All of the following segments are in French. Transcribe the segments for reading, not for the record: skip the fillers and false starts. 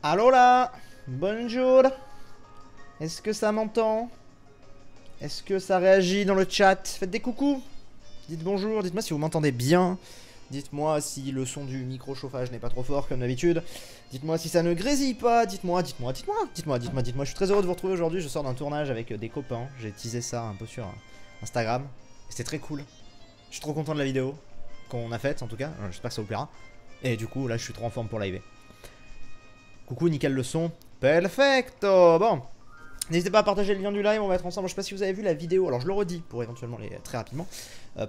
Allô là. Bonjour. Est-ce que ça m'entend? Est-ce que ça réagit dans le chat? Faites des coucous. Dites bonjour, dites-moi si vous m'entendez bien. Dites-moi si le son du micro-chauffage n'est pas trop fort comme d'habitude. Dites-moi si ça ne grésille pas. Dites-moi. Je suis très heureux de vous retrouver aujourd'hui. Je sors d'un tournage avec des copains. J'ai teasé ça un peu sur Instagram. C'était très cool. Je suis trop content de la vidéo qu'on a faite en tout cas. J'espère que ça vous plaira. Et du coup, là, je suis trop en forme pour live. Coucou, nickel le son. Perfecto. Bon. N'hésitez pas à partager le lien du live, on va être ensemble. Je sais pas si vous avez vu la vidéo, alors je le redis pour éventuellement les très rapidement.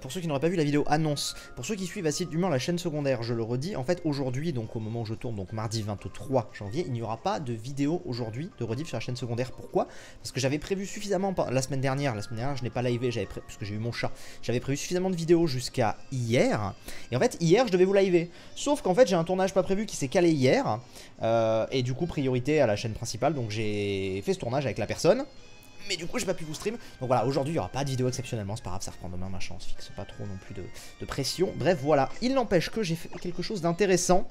Pour ceux qui n'auraient pas vu la vidéo annonce, pour ceux qui suivent assidûment la chaîne secondaire, je le redis. En fait, aujourd'hui, donc au moment où je tourne, donc mardi 23 janvier, il n'y aura pas de vidéo aujourd'hui de rediff sur la chaîne secondaire. Pourquoi? Parce que j'avais prévu suffisamment la semaine dernière. La semaine dernière, je n'ai pas livé, parce que j'ai eu mon chat. J'avais prévu suffisamment de vidéos jusqu'à hier. Et en fait, hier, je devais vous liver. Sauf qu'en fait, j'ai un tournage pas prévu qui s'est calé hier. Et du coup, priorité à la chaîne principale. Donc j'ai fait ce tournage avec la personne. Mais du coup j'ai pas pu vous stream. Donc voilà, aujourd'hui il n'y aura pas de vidéo exceptionnellement. C'est pas grave, ça reprend demain, machin. On se fixe pas trop non plus de pression. Bref voilà, il n'empêche que j'ai fait quelque chose d'intéressant.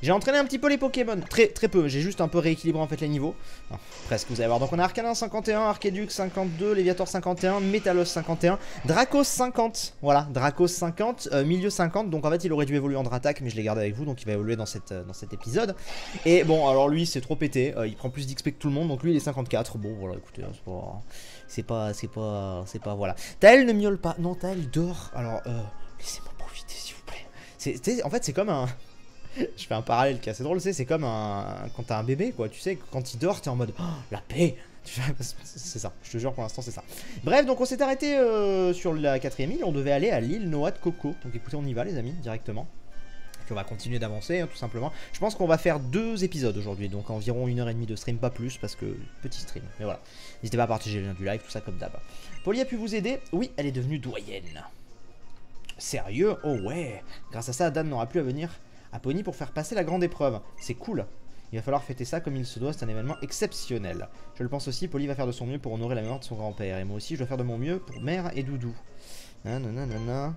J'ai entraîné un petit peu les Pokémon, très peu, j'ai juste un peu rééquilibré en fait les niveaux. Enfin, presque, vous allez voir. Donc on a Arcanin 51, Archidux 52, Léviator 51, Metalos 51, Dracos 50. Voilà, Dracos 50, milieu 50. Donc en fait il aurait dû évoluer en Dratak, mais je l'ai gardé avec vous, donc il va évoluer dans cet épisode. Et bon, alors lui c'est trop pété, il prend plus d'XP que tout le monde, donc lui il est 54. Bon voilà, écoutez, c'est pas, voilà. Taël ne miaule pas, non Taël dort, alors laissez-moi profiter s'il vous plaît. En fait c'est comme un... Je fais un parallèle qui est assez drôle, c'est comme quand t'as un bébé, quoi. Tu sais, quand il dort, t'es en mode oh, la paix. C'est ça, je te jure, pour l'instant, c'est ça. Bref, donc on s'est arrêté sur la 4ème île. On devait aller à l'île Noix de Coco. Donc écoutez, on y va, les amis, directement. Et puis on va continuer d'avancer, hein, tout simplement. Je pense qu'on va faire 2 épisodes aujourd'hui, donc environ 1h30 de stream, pas plus, parce que petit stream. Mais voilà, n'hésitez pas à partager le lien du live, tout ça comme d'hab. Polly a pu vous aider? Oui, elle est devenue doyenne. Sérieux? Oh ouais. Grâce à ça, Dan n'aura plus à venir à Pony pour faire passer la grande épreuve. C'est cool. Il va falloir fêter ça comme il se doit, c'est un événement exceptionnel. Je le pense aussi, Polly va faire de son mieux pour honorer la mémoire de son grand-père. Et moi aussi, je dois faire de mon mieux pour Mère et Doudou. Nanana.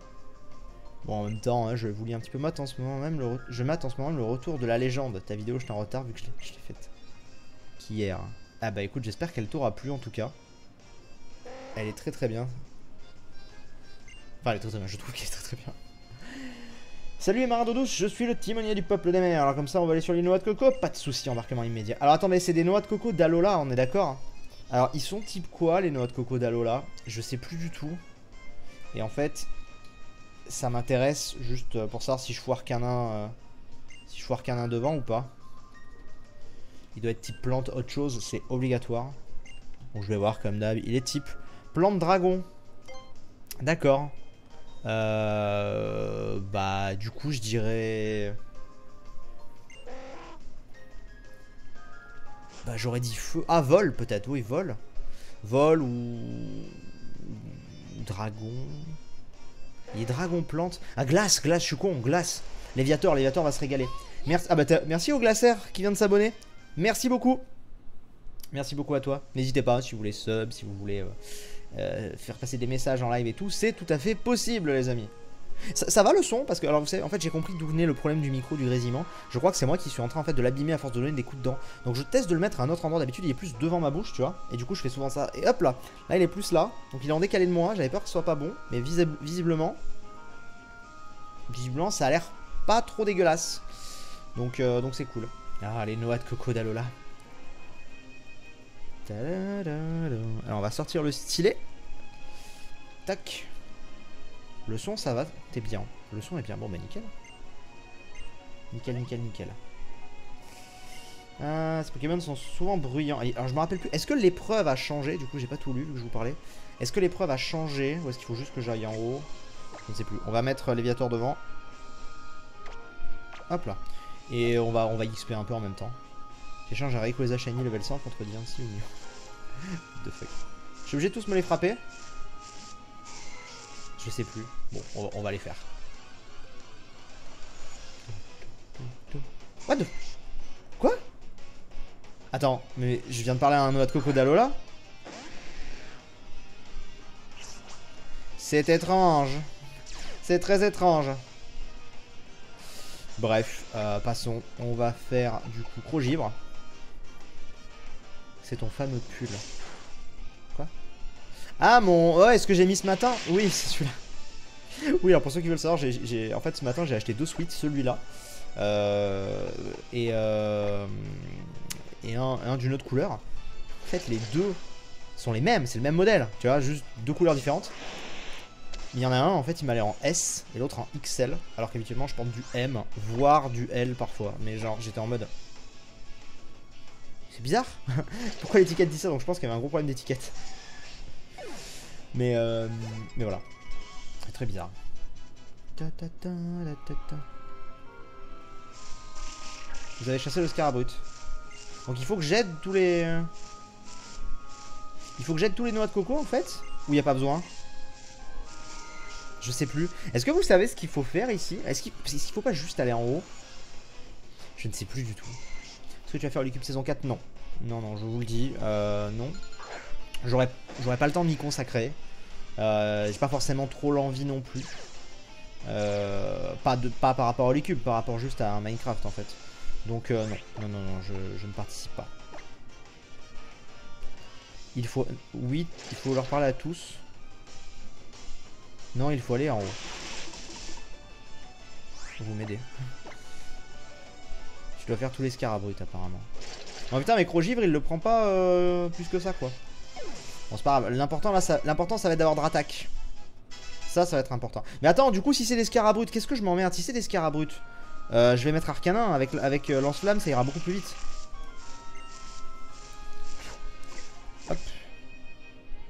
Bon, en même temps, hein, je vous lis un petit peu. Mate en ce moment même je mate en ce moment le retour de la légende. Ta vidéo, je t'en retard vu que je l'ai faite qu'hier. Ah bah écoute, j'espère qu'elle t'aura plu en tout cas. Elle est très bien. Enfin, elle est très bien, je trouve qu'elle est très bien. Salut les marins d'eau douce, je suis le timonier du peuple des mers. Alors comme ça on va aller sur les noix de coco, pas de soucis, embarquement immédiat. Alors attendez, c'est des noix de coco d'Alola, on est d'accord? Alors ils sont type quoi les noix de coco d'Alola? Je sais plus du tout. Et en fait, ça m'intéresse juste pour savoir si je foire canin devant ou pas. Il doit être type plante, autre chose, c'est obligatoire. Bon je vais voir comme d'hab, il est type plante dragon. D'accord. Bah du coup je dirais... Bah j'aurais dit feu... Ah vol peut-être, oui vol. Vol ou... Dragon... Il est dragon plante... Ah glace, je suis con, glace. Léviator va se régaler. Merci, ah bah merci au glaceur qui vient de s'abonner. Merci beaucoup. Merci beaucoup à toi. N'hésitez pas si vous voulez sub, si vous voulez... faire passer des messages en live et tout, c'est tout à fait possible les amis. Ça va le son parce que, alors vous savez, en fait j'ai compris d'où venait le problème du micro, du grésillement. Je crois que c'est moi qui suis en train en fait de l'abîmer à force de donner des coups de dents. Donc je teste de le mettre à un autre endroit, d'habitude il est plus devant ma bouche tu vois. Et du coup je fais souvent ça, et hop là, là il est plus là. Donc il est en décalé de moi, j'avais peur que ce soit pas bon. Mais visiblement ça a l'air pas trop dégueulasse. Donc c'est cool. Ah les noix de coco d'Alola. Alors on va sortir le stylet. Tac. Le son ça va, t'es bien. Le son est bien, bon bah nickel. Nickel. Ces Pokémon sont souvent bruyants. Alors je me rappelle plus, est-ce que l'épreuve a changé? Du coup j'ai pas tout lu vu que je vous parlais. Est-ce que l'épreuve a changé? Ou est-ce qu'il faut juste que j'aille en haut? Je ne sais plus. On va mettre Léviator devant. Hop là. Et on va XP un peu en même temps. J'échange un Rayquaza Shiny level 100 contre Diancie ou Mew. The fuck. Je suis obligé de tous me les frapper? Je sais plus. Bon, on va les faire. What the... Quoi? Attends, mais je viens de parler à un noix de coco d'Alola? C'est étrange. C'est très étrange. Bref, passons. On va faire du coup Crogivre. C'est ton fameux pull. Quoi? Ah mon... Ouais, est-ce que j'ai mis ce matin? Oui, c'est celui-là. Oui, alors pour ceux qui veulent savoir, en fait ce matin j'ai acheté 2 suites, celui-là. Et un d'une autre couleur. En fait les deux sont les mêmes, c'est le même modèle. Tu vois, juste 2 couleurs différentes. Il y en a un, en fait, il m'allait en S et l'autre en XL. Alors qu'habituellement, je porte du M, voire du L parfois. Mais genre, j'étais en mode... C'est bizarre. Pourquoi l'étiquette dit ça? Donc je pense qu'il y avait un gros problème d'étiquette. Mais voilà. C'est très bizarre. Vous avez chassé le Scarabrut. Donc il faut que j'aide tous les... Il faut que j'aide tous les noix de coco, en fait? Ou il n'y a pas besoin? Je sais plus. Est-ce que vous savez ce qu'il faut faire ici? Est-ce qu'il faut pas juste aller en haut? Je ne sais plus du tout. Est-ce que tu vas faire l'équipe saison 4? Non. Non, non, je vous le dis. Non. J'aurais pas le temps de m'y consacrer. J'ai pas forcément trop l'envie non plus. Pas par rapport à l'équipe, par rapport juste à un Minecraft en fait. Donc non. Non, non, non, je ne participe pas. Il faut... Oui, il faut leur parler à tous. Non, il faut aller en haut. Vous m'aidez. Tu dois faire tous les Scarabrut apparemment. Oh putain, mais Crogivre il le prend pas plus que ça quoi. Bon, c'est pas grave. L'important là, ça va être d'avoir de l'attaque. Ça va être important. Mais attends, du coup, si c'est des Scarabrut, qu'est-ce que je m'emmerde? Si c'est des Scarabrut, je vais mettre Arcanin avec lance-flamme, ça ira beaucoup plus vite. Hop.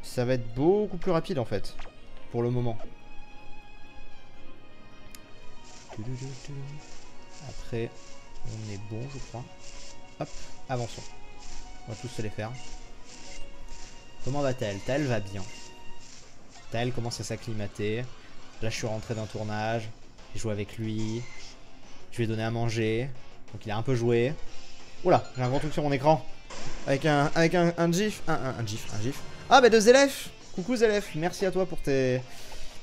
Ça va être beaucoup plus rapide en fait. Pour le moment. Après, on est bon, je crois. Hop, avançons. On va tous se les faire. Comment va-t-elle? Taël va bien. Taël commence à s'acclimater. Là, je suis rentré d'un tournage. J'ai joué avec lui. Je lui ai donné à manger. Donc, il a un peu joué. Oula, j'ai un gros truc sur mon écran. Avec un gif. Un gif. Ah, bah, de Zélef. Coucou Zélef. Merci à toi pour tes...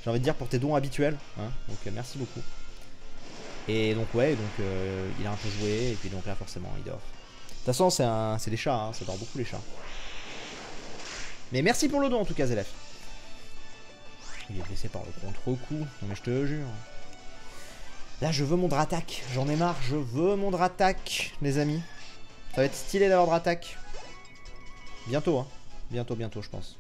J'ai envie de dire pour tes dons habituels. Hein. Donc, merci beaucoup. Et donc, ouais, donc, il a un peu joué. Et puis, donc, là, forcément, il dort. De toute façon, c'est des chats. Hein. Ça dort beaucoup, les chats. Mais merci pour le don, en tout cas, Zélef. Il est blessé par le contre-coup. Non, mais je te jure. Là, je veux mon Dratak. J'en ai marre. Je veux mon Dratak, les amis. Ça va être stylé d'avoir Dratak. Bientôt, hein. Bientôt, je pense.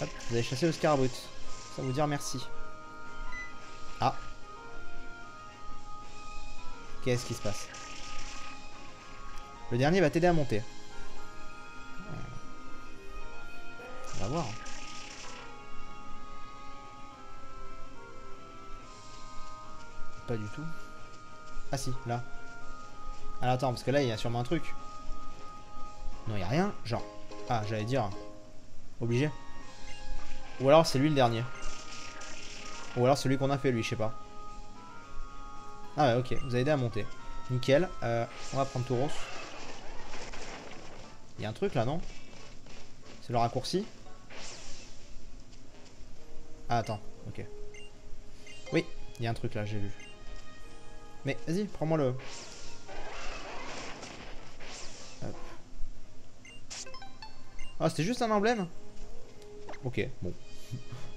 Hop, vous avez chassé le Scarabrut. Ça va vous dire merci. Ah. Qu'est-ce qui se passe? Le dernier va t'aider à monter. On va voir. Pas du tout. Ah si, là. Alors attends, parce que là, il y a sûrement un truc. Non, il n'y a rien. Genre. Ah, j'allais dire. Obligé. Ou alors c'est lui le dernier. Ou alors celui qu'on a fait lui, je sais pas. Ah ouais, ok. Vous avez aidé à monter. Nickel. On va prendre Tauros. Il y a un truc là, non? C'est le raccourci. Ah, attends. Ok. Oui, il y a un truc là, j'ai vu. Mais vas-y, prends-moi le... Hop. Ah, c'était juste un emblème? Ok, bon.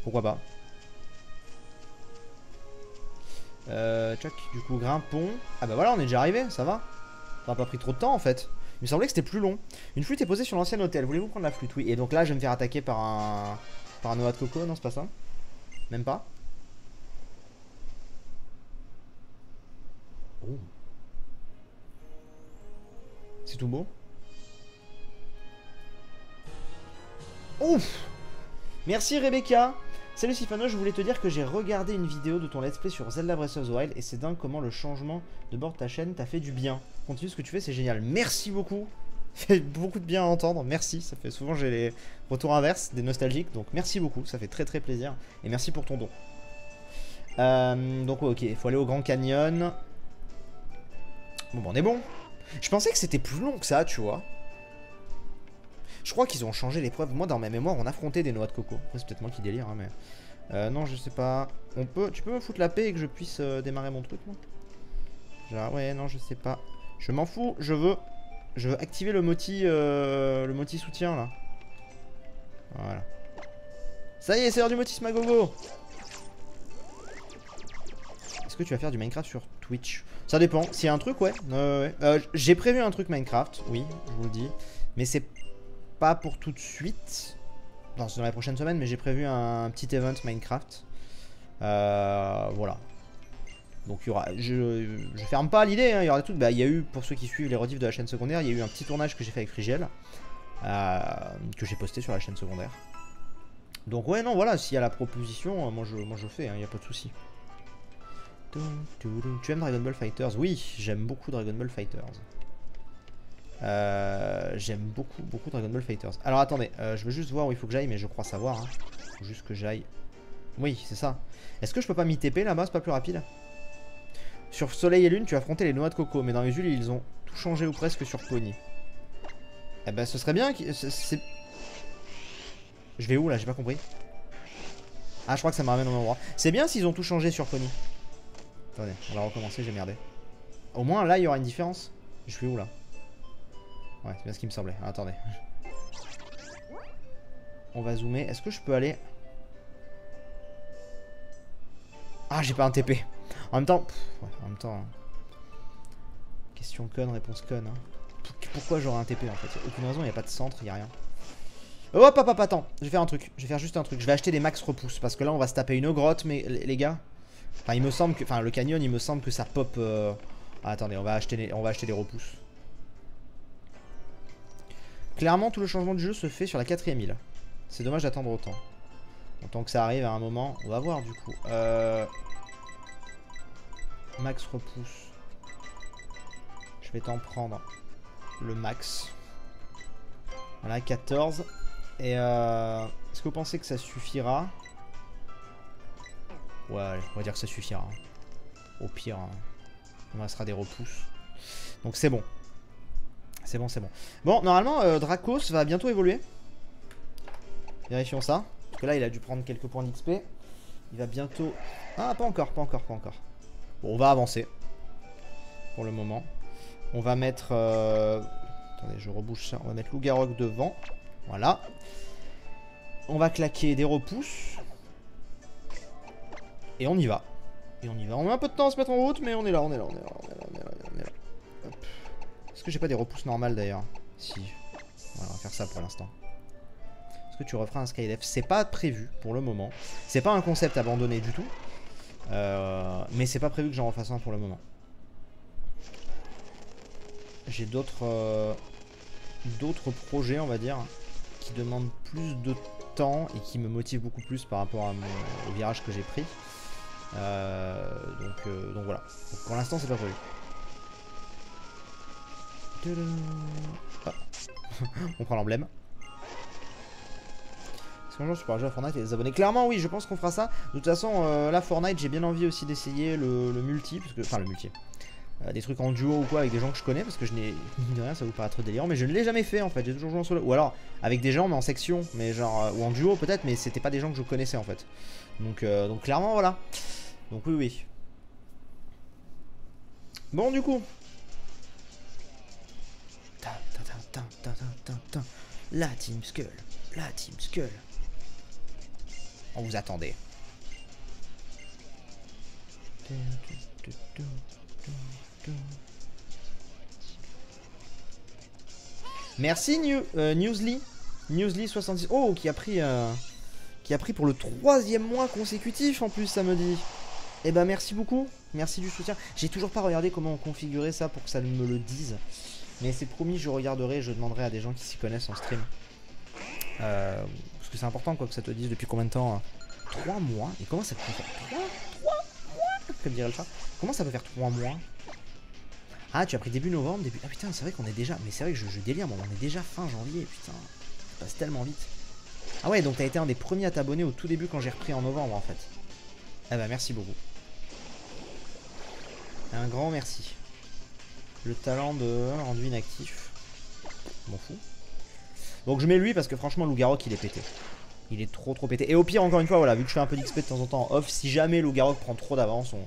Pourquoi pas. Tchoc, du coup, grimpons. Ah bah voilà, on est déjà arrivé, ça va. Ça n'a pas pris trop de temps en fait. Il me semblait que c'était plus long. Une flûte est posée sur l'ancien hôtel. Voulez-vous prendre la flûte? Oui. Et donc là, je vais me faire attaquer par un noix de coco. Non, c'est pas ça. Même pas. Oh. C'est tout beau. Ouf. Merci Rebecca. Salut Sifano, je voulais te dire que j'ai regardé une vidéo de ton let's play sur Zelda Breath of the Wild et c'est dingue comment le changement de bord de ta chaîne t'a fait du bien. Continue ce que tu fais, c'est génial. Merci beaucoup. Ça fait beaucoup de bien à entendre. Merci. Ça fait souvent j'ai les retours inverses, des nostalgiques. Donc merci beaucoup. Ça fait très très plaisir. Et merci pour ton don. Donc ouais, ok, il faut aller au Grand Canyon. Bon, on est bon. Je pensais que c'était plus long que ça, tu vois. Je crois qu'ils ont changé l'épreuve. Moi, dans ma mémoire, on affrontait des noix de coco. C'est peut-être moi qui délire, hein, mais... Non, je sais pas. Tu peux me foutre la paix et que je puisse démarrer mon truc, non? Genre, ouais, non, je sais pas. Je m'en fous, je veux activer le moti soutien, là. Voilà. Ça y est, c'est l'heure du motisme à gogo. Est-ce que tu vas faire du Minecraft sur Twitch? Ça dépend. S'il y a un truc, ouais. J'ai prévu un truc Minecraft, oui, je vous le dis. Mais c'est pas pour tout de suite. Non, c'est dans la prochaine semaine, mais j'ai prévu un petit event Minecraft. Voilà. Donc il y aura. Je ferme pas l'idée, hein, il y aura des trucs. Bah, il y a eu, pour ceux qui suivent les rediffs de la chaîne secondaire, il y a eu un petit tournage que j'ai fait avec Frigel. Que j'ai posté sur la chaîne secondaire. Donc ouais, non, voilà, s'il y a la proposition, moi je fais, il n'y a pas de souci. Tu aimes Dragon Ball Fighters? Oui, j'aime beaucoup Dragon Ball Fighters. J'aime beaucoup Dragon Ball Fighters. Alors attendez, je veux juste voir où il faut que j'aille, mais je crois savoir. Hein. Faut juste que j'aille. Oui, c'est ça. Est-ce que je peux pas m'y TP là-bas? C'est pas plus rapide? Sur Soleil et Lune, tu as affronté les noix de coco, mais dans les huiles, ils ont tout changé ou presque sur Pony. Eh ben, ce serait bien. Je vais où là? J'ai pas compris. Ah, je crois que ça me ramène au même endroit. C'est bien s'ils ont tout changé sur Pony. Attendez, on va recommencer, j'ai merdé. Au moins là, il y aura une différence. Je suis où là? Ouais, c'est bien ce qui me semblait. Ah, attendez. On va zoomer. Est-ce que je peux aller... Ah, j'ai pas un TP. En même temps... ouais, en même temps... Hein. Question conne, réponse conne. Hein. Pourquoi j'aurais un TP en fait? Y'a aucune raison, il n'y a pas de centre, il n'y a rien. Hop, hop, hop, attends. Je vais faire un truc. Je vais faire juste un truc. Je vais acheter des max repousse. Parce que là, on va se taper une grotte, mais les gars... Enfin, il me semble que... Enfin, le canyon, il me semble que ça pop... Ah, attendez, on va acheter des repousses. Clairement, tout le changement du jeu se fait sur la 4ème île. C'est dommage d'attendre autant. Autant que ça arrive à un moment. On va voir du coup. Max repousse. Je vais t'en prendre le max. Voilà, 14. Et est-ce que vous pensez que ça suffira? Ouais, allez, on va dire que ça suffira. Au pire, il me restera des repousses. Donc c'est bon. C'est bon, c'est bon. Bon, normalement, Dracos va bientôt évoluer. Vérifions ça. Parce que là, il a dû prendre quelques points d'XP. Il va bientôt... Ah, pas encore, pas encore, pas encore. Bon, on va avancer. Pour le moment. On va mettre... Attendez, je rebouche ça. On va mettre Lougarok devant. Voilà. On va claquer des repousses. Et on y va. Et on y va. On met un peu de temps à se mettre en route, mais on est là, on est là, on est là, on est là, on est là, on est là. Hop. Est-ce que j'ai pas des repousses normales d'ailleurs? Si. Voilà, on va faire ça pour l'instant. Est-ce que tu referas un Skydef? C'est pas prévu pour le moment. C'est pas un concept abandonné du tout. Mais c'est pas prévu que j'en refasse un pour le moment. J'ai d'autres projets, on va dire, qui demandent plus de temps et qui me motivent beaucoup plus par rapport au virage que j'ai pris. Donc voilà. Donc pour l'instant, c'est pas prévu. Ah. On prend l'emblème. Est-ce qu'un jour tu pourras jouer à Fortnite et les abonnés? Clairement oui, je pense qu'on fera ça. De toute façon, là Fortnite, j'ai bien envie aussi d'essayer le multi, parce que, enfin le multi. Des trucs en duo ou quoi avec des gens que je connais, parce que je n'ai de rien, ça vous paraît trop délirant, mais je ne l'ai jamais fait en fait. J'ai toujours joué en solo, ou alors avec des gens mais en section, mais genre ou en duo peut-être, mais c'était pas des gens que je connaissais en fait. Donc clairement voilà. Donc oui oui. Bon du coup. La Team Skull, la Team Skull. On vous attendait. Merci Newsly 66. Oh, qui a pris pour le 3e mois consécutif en plus samedi. Eh ben merci beaucoup, merci du soutien. J'ai toujours pas regardé comment configurer ça pour que ça me le dise. Mais c'est promis, je regarderai, je demanderai à des gens qui s'y connaissent en stream. Parce que c'est important quoi que ça te dise depuis combien de temps. 3 mois. Et comment ça peut faire 3 mois comme dirait le chat. Comment ça peut faire 3 mois? Ah, tu as pris début novembre, début... Ah putain, c'est vrai qu'on est déjà... Mais c'est vrai que je délire, moi, on est déjà fin janvier, putain. Ça passe tellement vite. Ah ouais, donc t'as été un des premiers à t'abonner au tout début quand j'ai repris en novembre, en fait. Ah bah, merci beaucoup. Un grand merci. Le talent de rendu inactif. M'en fous. Donc je mets lui parce que franchement, Lougarok, il est pété. Il est trop pété. Et au pire, encore une fois, voilà, vu que je fais un peu d'XP de temps en temps en off, si jamais Loup-Garou prend trop d'avance, on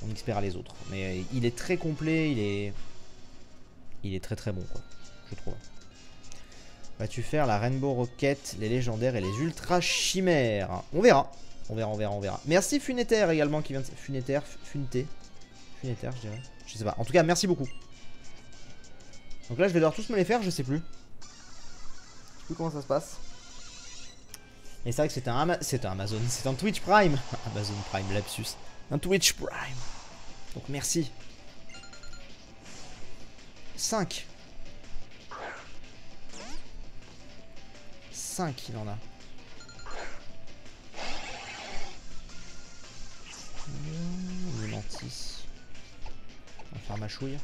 XPera les autres. Mais il est très complet, il est très bon, quoi, je trouve. Vas-tu faire la Rainbow Rocket, les légendaires et les ultra chimères? On verra. On verra. Merci Funétaire également qui vient de... Funétaire, Funétaire, je dirais. Je sais pas. En tout cas, merci beaucoup. Donc là, je vais devoir tous me les faire, je sais plus. Je sais plus comment ça se passe. Et c'est vrai que c'est un Amazon, c'est un Twitch Prime. Amazon Prime, lapsus. Un Twitch Prime. Donc merci. 5. 5 il en a. Mantis. On va faire ma chouille.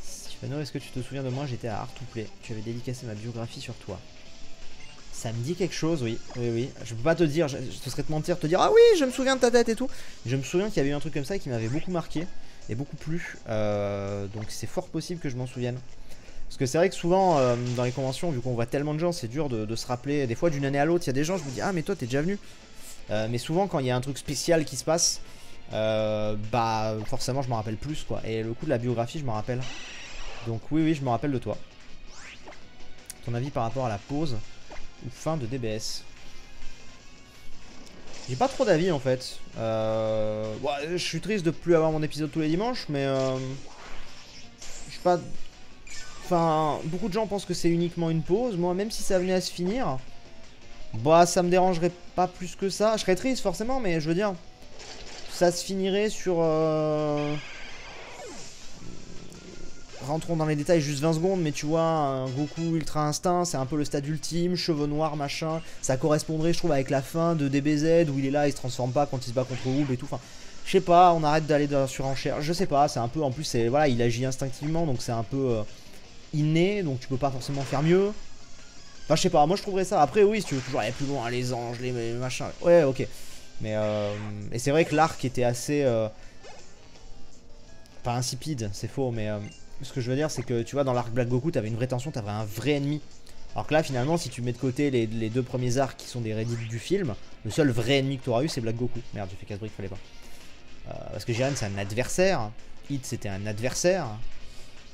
Stefano, est-ce que tu te souviens de moi? J'étais à Art to Play. Tu avais dédicacé ma biographie sur toi. Ça me dit quelque chose, oui. Oui. Je peux pas te dire, ce serait te mentir, te dire ah oui, je me souviens de ta tête et tout. Je me souviens qu'il y avait eu un truc comme ça qui m'avait beaucoup marqué et beaucoup plu. Donc c'est fort possible que je m'en souvienne. Parce que c'est vrai que souvent dans les conventions, vu qu'on voit tellement de gens, c'est dur de se rappeler. Des fois d'une année à l'autre, il y a des gens, je me dis ah mais toi t'es déjà venu. Mais souvent quand il y a un truc spécial qui se passe, bah forcément je m'en rappelle plus quoi. Et le coup de la biographie, je m'en rappelle. Donc oui, je me rappelle de toi. Ton avis par rapport à la pause ou fin de DBS? J'ai pas trop d'avis en fait. Je suis triste de plus avoir mon épisode tous les dimanches, mais je suis pas. Enfin, beaucoup de gens pensent que c'est uniquement une pause. Moi, même si ça venait à se finir, bah ça me dérangerait pas plus que ça. Je serais triste forcément, mais je veux dire, ça se finirait sur. Rentrons dans les détails juste 20 secondes, mais tu vois, un Goku Ultra Instinct, c'est un peu le stade ultime, cheveux noirs, machin. Ça correspondrait, je trouve, avec la fin de DBZ, où il est là, il se transforme pas quand il se bat contre Oob et tout. Enfin, je sais pas, on arrête d'aller dans la surenchère. Je sais pas, c'est un peu, en plus, voilà, il agit instinctivement, donc c'est un peu inné, donc tu peux pas forcément faire mieux. Enfin, je sais pas, moi je trouverais ça. Après, oui, si tu veux toujours aller plus loin, les anges, les machins. Ouais, ok. Mais, et c'est vrai que l'arc était assez. Pas insipide, c'est faux, mais. Ce que je veux dire, c'est que tu vois, dans l'arc Black Goku, t'avais une vraie tension, t'avais un vrai ennemi. Alors que là, finalement, si tu mets de côté les deux premiers arcs qui sont des Reddit du film, le seul vrai ennemi que t'auras eu, c'est Black Goku. Merde, j'ai fait casse-brique, fallait pas. Parce que Jiren, c'est un adversaire. Hit, c'était un adversaire.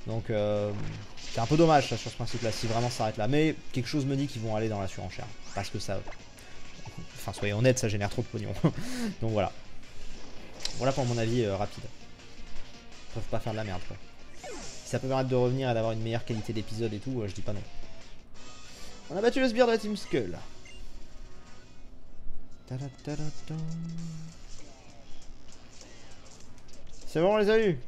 Donc, c'est un peu dommage ça, sur ce principe-là, si vraiment ça s'arrête là. Mais quelque chose me dit qu'ils vont aller dans la surenchère. Parce que ça. Enfin, soyez honnêtes, ça génère trop de pognon. Donc voilà. Voilà pour mon avis rapide. Ils peuvent pas faire de la merde, quoi. Si ça peut permettre de revenir et d'avoir une meilleure qualité d'épisode et tout, je dis pas non. On a battu le sbire de la Team Skull. C'est bon, on les a eu.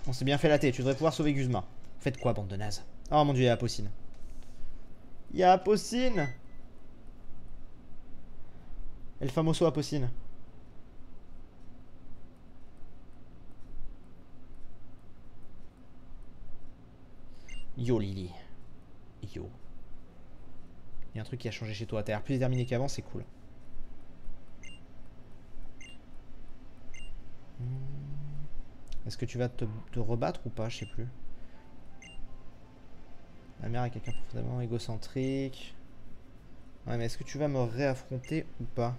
On s'est bien fait la tête, tu devrais pouvoir sauver Guzma. Faites quoi, bande de nazes? Oh mon dieu, il y a Apocine. Il y a Apocine. El famoso Apocine. Yo Lily. Yo. Il y a un truc qui a changé chez toi. T'as l'air plus déterminé qu'avant, c'est cool. Est-ce que tu vas te rebattre ou pas? Je sais plus. La mère est quelqu'un profondément égocentrique. Ouais, mais est-ce que tu vas me réaffronter ou pas?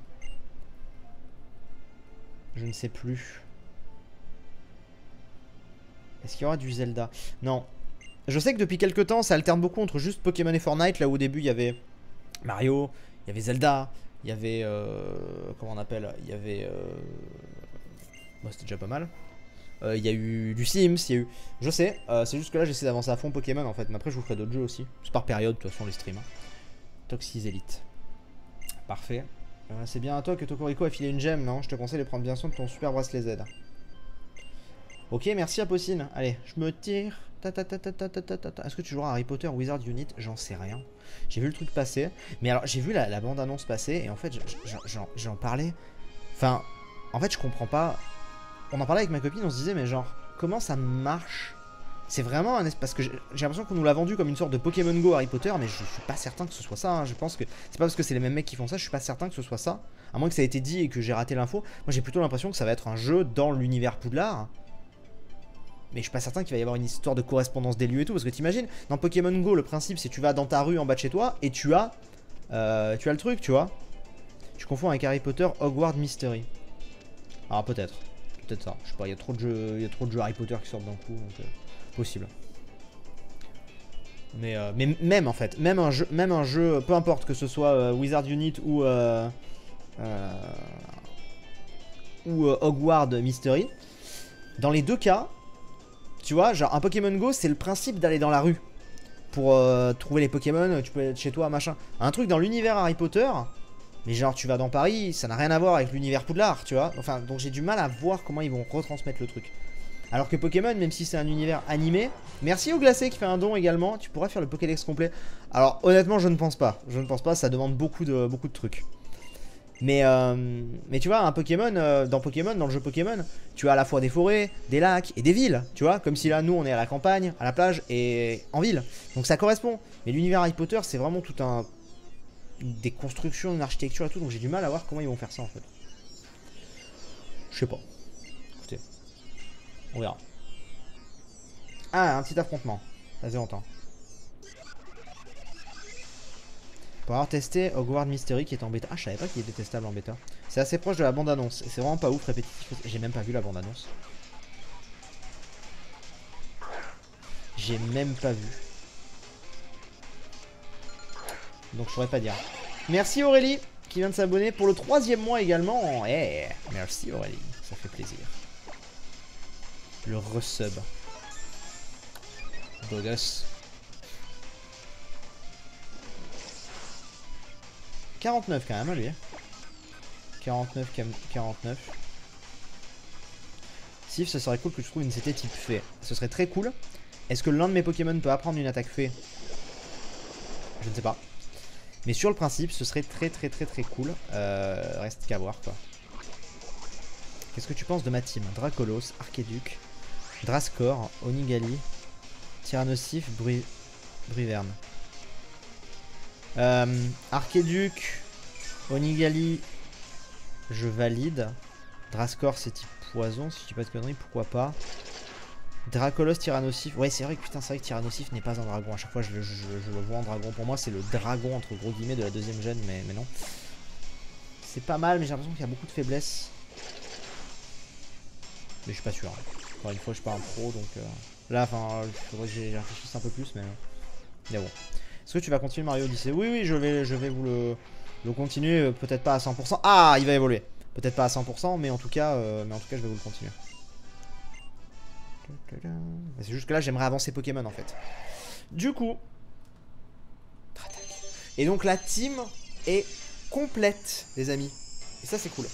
Je ne sais plus. Est-ce qu'il y aura du Zelda? Non. Je sais que depuis quelques temps, ça alterne beaucoup entre juste Pokémon et Fortnite. Là où au début, il y avait Mario, il y avait Zelda, il y avait... comment on appelle? Il y avait... Bon, c'était déjà pas mal. Il y a eu du Sims, il y a eu... Je sais, c'est juste que là, j'essaie d'avancer à fond Pokémon, en fait. Mais après, je vous ferai d'autres jeux aussi. C'est par période, de toute façon, les streams. Toxis Elite. Parfait. C'est bien à toi que Tokorico a filé une gemme, non? Je te conseille de prendre bien soin de ton super bracelet Z. Ok, merci Apocine. Allez, je me tire. Est-ce que tu joueras à Harry Potter Wizard Unit? J'en sais rien. J'ai vu le truc passer. Mais alors, j'ai vu la bande-annonce passer. Et en fait, j'en parlais. Enfin, en fait, je comprends pas. On en parlait avec ma copine, on se disait, mais genre, comment ça marche? C'est vraiment un... Parce que j'ai l'impression qu'on nous l'a vendu comme une sorte de Pokémon Go Harry Potter. Mais je suis pas certain que ce soit ça. Hein. Je pense que c'est pas parce que c'est les mêmes mecs qui font ça. Je suis pas certain que ce soit ça. À moins que ça ait été dit et que j'ai raté l'info. Moi, j'ai plutôt l'impression que ça va être un jeu dans l'univers Poudlard. Mais je suis pas certain qu'il va y avoir une histoire de correspondance des lieux et tout. Parce que t'imagines, dans Pokémon Go, le principe c'est tu vas dans ta rue en bas de chez toi et tu as le truc, tu vois. Tu confonds avec Harry Potter Hogwarts Mystery. Alors peut-être. Peut-être ça. Je sais pas, il y a trop de jeux Harry Potter qui sortent d'un coup. Donc possible. Mais même en fait, même un jeu, peu importe que ce soit Wizard Unit ou Hogwarts Mystery, dans les deux cas, tu vois, genre un Pokémon Go, c'est le principe d'aller dans la rue pour trouver les Pokémon, tu peux être chez toi, machin. Un truc dans l'univers Harry Potter, mais genre tu vas dans Paris, ça n'a rien à voir avec l'univers Poudlard, tu vois. Enfin, donc j'ai du mal à voir comment ils vont retransmettre le truc. Alors que Pokémon, même si c'est un univers animé, merci au Glacé qui fait un don également, tu pourrais faire le Pokédex complet. Alors honnêtement, je ne pense pas. Je ne pense pas, ça demande beaucoup de trucs. Mais tu vois, un Pokémon, dans le jeu Pokémon, tu as à la fois des forêts, des lacs et des villes, tu vois. Comme si là, nous, on est à la campagne, à la plage et en ville. Donc ça correspond. Mais l'univers Harry Potter, c'est vraiment tout un... des constructions, une architecture et tout. Donc j'ai du mal à voir comment ils vont faire ça en fait. Je sais pas. Écoutez. On verra. Ah, un petit affrontement. Ça faisait longtemps. Pour avoir testé Hogwarts Mystery qui est en bêta. Ah, je savais pas qu'il était testable en bêta. C'est assez proche de la bande-annonce. Et c'est vraiment pas ouf, répétitif. J'ai même pas vu la bande-annonce. J'ai même pas vu. Donc je pourrais pas dire. Merci Aurélie qui vient de s'abonner pour le 3e mois également. Eh, merci Aurélie. Ça fait plaisir. Le resub. Beau gosse. 49 quand même, hein, lui. 49, 49. Sif, ce serait cool que je trouve une CT type fée. Ce serait très cool. Est-ce que l'un de mes Pokémon peut apprendre une attaque fée? Je ne sais pas. Mais sur le principe, ce serait très cool. Reste qu'à voir quoi. Qu'est-ce que tu penses de ma team? Dracolos, Archeduc, Drascore, Onigali, Tyrannosif, Briverne. Archeduc, Onigali, je valide. Drascore c'est type poison, si je dis pas de conneries, pourquoi pas. Dracolos, Tyrannosif. Ouais, c'est vrai que putain, c'est vrai que Tyrannosif n'est pas un dragon. À chaque fois, je le vois en dragon. Pour moi, c'est le dragon entre gros guillemets de la 2ème gêne, mais non. C'est pas mal, mais j'ai l'impression qu'il y a beaucoup de faiblesses. Mais je suis pas sûr. Encore une fois, je suis pas un pro, donc là, enfin, il faudrait que j'y réfléchisse un peu plus, mais bon. Est-ce que tu vas continuer Mario Odyssey? Oui, je vais vous le continuer, peut-être pas à 100%. Ah, il va évoluer. Peut-être pas à 100%, mais en tout cas, je vais vous le continuer. C'est juste que là, j'aimerais avancer Pokémon en fait. Du coup, et donc la team est complète, les amis. Et ça, c'est cool.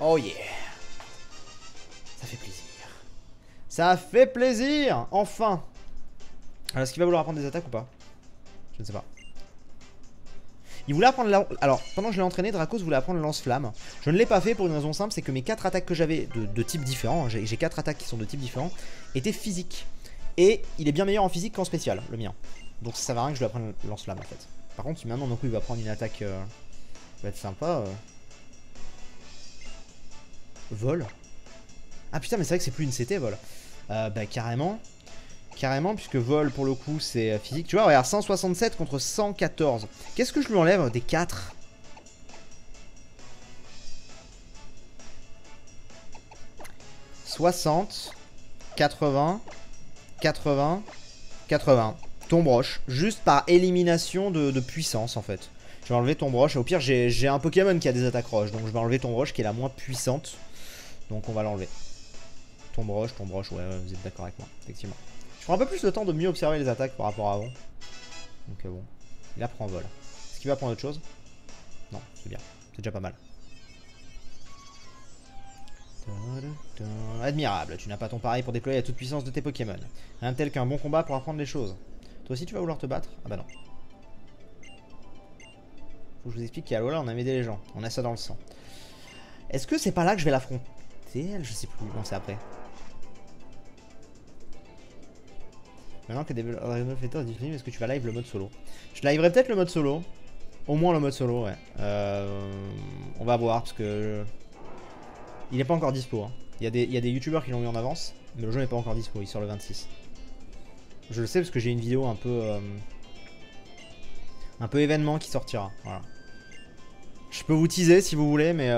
Oh yeah. Ça fait plaisir. Ça fait plaisir. Enfin. Alors, est-ce qu'il va vouloir apprendre des attaques ou pas? Je ne sais pas. Il voulait apprendre la... Alors, pendant que je l'ai entraîné, Dracos voulait apprendre le lance-flamme. Je ne l'ai pas fait pour une raison simple, c'est que mes 4 attaques que j'avais de types différents, j'ai 4 attaques qui sont de types différents, étaient physiques. Et il est bien meilleur en physique qu'en spécial, le mien. Donc ça sert à rien que je lui apprenne le lance-flamme en fait. Par contre, si maintenant d'un coup il va prendre une attaque... ça va être sympa. Vol. Ah putain, mais c'est vrai que c'est plus une CT, vol. Bah carrément. Carrément, puisque vol pour le coup c'est physique. Tu vois, regarde, 167 contre 114. Qu'est-ce que je lui enlève des 4? « 60, 80, 80, 80. Ton broche. Juste par élimination de puissance en fait. Je vais enlever ton broche. Au pire, j'ai un Pokémon qui a des attaques roches. Donc je vais enlever ton broche qui est la moins puissante. Donc on va l'enlever. Ton broche, ouais, vous êtes d'accord avec moi, effectivement. Je prends un peu plus le temps de mieux observer les attaques par rapport à avant. Donc bon, il apprend vol. Est-ce qu'il va apprendre autre chose? Non, c'est bien, c'est déjà pas mal. Admirable, tu n'as pas ton pareil pour déployer la toute puissance de tes Pokémon. Rien de tel qu'un bon combat pour apprendre les choses. Toi aussi tu vas vouloir te battre? Ah bah non. Faut que je vous explique qu'à Alola on a aidé les gens, on a ça dans le sang. Est-ce que c'est pas là que je vais l'affronter? Je sais plus, non c'est après. Maintenant que des est-ce que tu vas live le mode solo? Je liverai peut-être le mode solo. Au moins le mode solo, ouais. On va voir parce que il est pas encore dispo. Hein. Il y a des youtubeurs qui l'ont mis en avance, mais le jeu n'est pas encore dispo, il sort le 26. Je le sais parce que j'ai une vidéo un peu événement qui sortira. Voilà. Je peux vous teaser si vous voulez, mais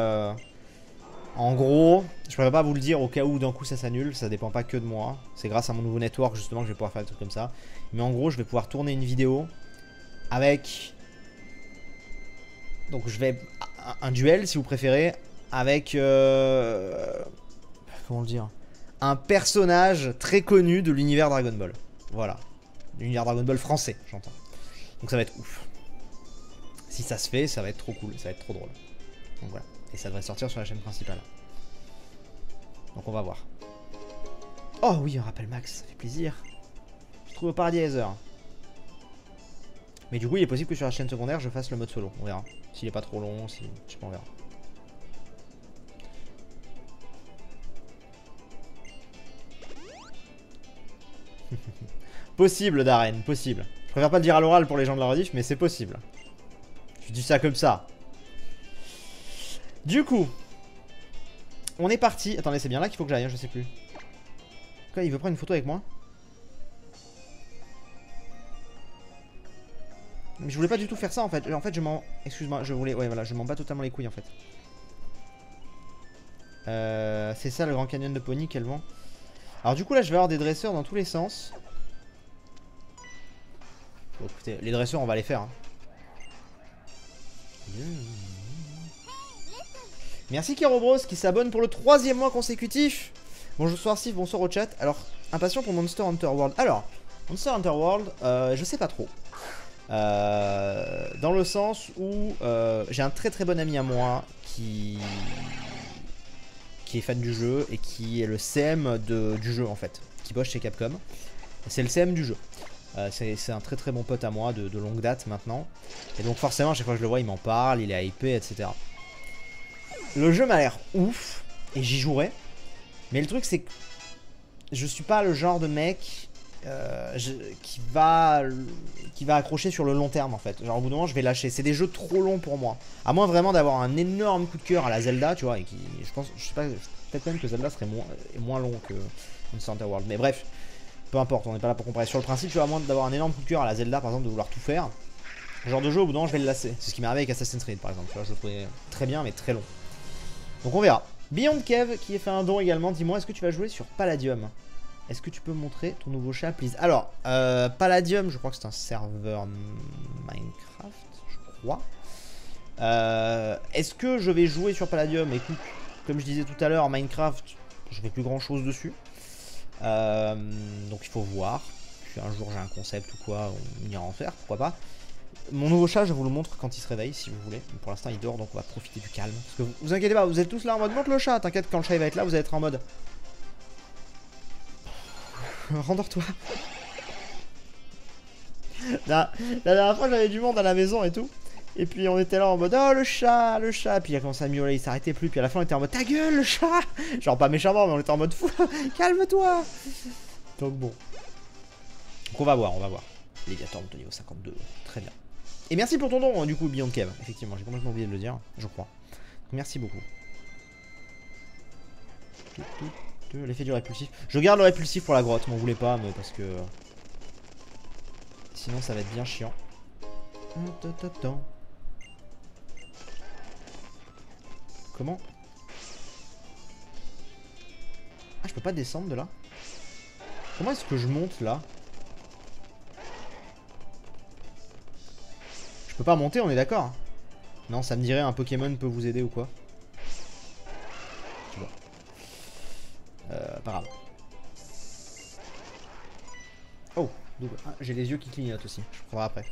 en gros, je pourrais pas vous le dire au cas où d'un coup ça s'annule, ça dépend pas que de moi. C'est grâce à mon nouveau network justement que je vais pouvoir faire des trucs comme ça. Mais en gros, je vais pouvoir tourner une vidéo avec... Donc je vais... Un duel si vous préférez, avec... Comment le dire? Un personnage très connu de l'univers Dragon Ball. Voilà. L'univers Dragon Ball français, j'entends. Donc ça va être ouf. Si ça se fait, ça va être trop cool, ça va être trop drôle. Donc voilà. Et ça devrait sortir sur la chaîne principale. Donc on va voir. Oh oui, un rappel max, ça fait plaisir. Je trouve au paradis Heather. Mais du coup, il est possible que sur la chaîne secondaire, je fasse le mode solo. On verra. S'il est pas trop long, si... je sais pas, on verra. Possible, Darren, possible. Je préfère pas le dire à l'oral pour les gens de la rediff, mais c'est possible. Je dis ça comme ça. Du coup, on est parti. Attendez, c'est bien là qu'il faut que j'aille, hein, je sais plus. Quoi, il veut prendre une photo avec moi? Mais je voulais pas du tout faire ça en fait. En fait, je m'en... Excuse-moi, je voulais... Ouais, voilà, je m'en bats totalement les couilles en fait. C'est ça le Grand Canyon de Pony qu'elle vend. Alors du coup là, je vais avoir des dresseurs dans tous les sens. Bon, écoutez, les dresseurs, on va les faire. Hein. Merci Kerobros qui s'abonne pour le 3e mois consécutif. Bonsoir Steve, bonsoir au chat. Alors, impatient pour Monster Hunter World. Alors, Monster Hunter World, je sais pas trop. Dans le sens où j'ai un très très bon ami à moi qui est fan du jeu et qui est le CM du jeu en fait, qui bosse chez Capcom. C'est le CM du jeu. C'est un très très bon pote à moi de longue date maintenant. Et donc forcément à chaque fois que je le vois il m'en parle, il est hypé, etc. Le jeu m'a l'air ouf et j'y jouerai. Mais le truc c'est que je suis pas le genre de mec qui va accrocher sur le long terme en fait. Genre au bout d'un moment je vais lâcher. C'est des jeux trop longs pour moi. À moins vraiment d'avoir un énorme coup de cœur à la Zelda, tu vois. Et qui, je pense, je sais pas, peut-être même que Zelda serait moins long que Monster Hunter World. Mais bref. Peu importe, on n'est pas là pour comparer. Sur le principe, tu vois, à moins d'avoir un énorme coup de cœur à la Zelda, par exemple, de vouloir tout faire, ce genre de jeu, au bout d'un moment, je vais le lasser. C'est ce qui m'est arrivé avec Assassin's Creed, par exemple. Tu vois, je le trouvais très bien, mais très long. Donc on verra. Beyond Kev, qui a fait un don également, dis-moi, est-ce que tu vas jouer sur Palladium? Est-ce que tu peux me montrer ton nouveau chat, please? Alors, Palladium, je crois que c'est un serveur Minecraft, je crois. Est-ce que je vais jouer sur Palladium? Écoute, comme je disais tout à l'heure, Minecraft, je fais plus grand-chose dessus. Donc il faut voir. Si un jour j'ai un concept ou quoi, on ira en faire, pourquoi pas. Mon nouveau chat, je vous le montre quand il se réveille si vous voulez. Mais pour l'instant il dort donc on va profiter du calme. Parce que vous inquiétez pas, vous êtes tous là en mode montre le chat. T'inquiète, quand le chat il va être là, vous allez être en mode rendors-toi. La dernière fois j'avais du monde à la maison et tout. Et puis on était là en mode oh le chat, le chat. Puis il a commencé à miauler, il s'arrêtait plus. Puis à la fin on était en mode ta gueule le chat. Genre pas méchamment mais on était en mode fou. Calme-toi. Donc bon. Donc on va voir, on va voir. Léviathan de niveau 52, très bien. Et merci pour ton don du coup Beyond Kev. Effectivement j'ai complètement oublié de le dire, je crois. Donc, merci beaucoup. L'effet du répulsif. Je garde le répulsif pour la grotte, m'en voulez pas mais parce que... Sinon ça va être bien chiant. Comment? Ah je peux pas descendre de là? Comment est-ce que je monte là? Je peux pas monter, on est d'accord? Non, ça me dirait un Pokémon peut vous aider ou quoi? Je sais pas. Pas grave. Oh, double. Ah, j'ai les yeux qui clignotent aussi, je prendrai après.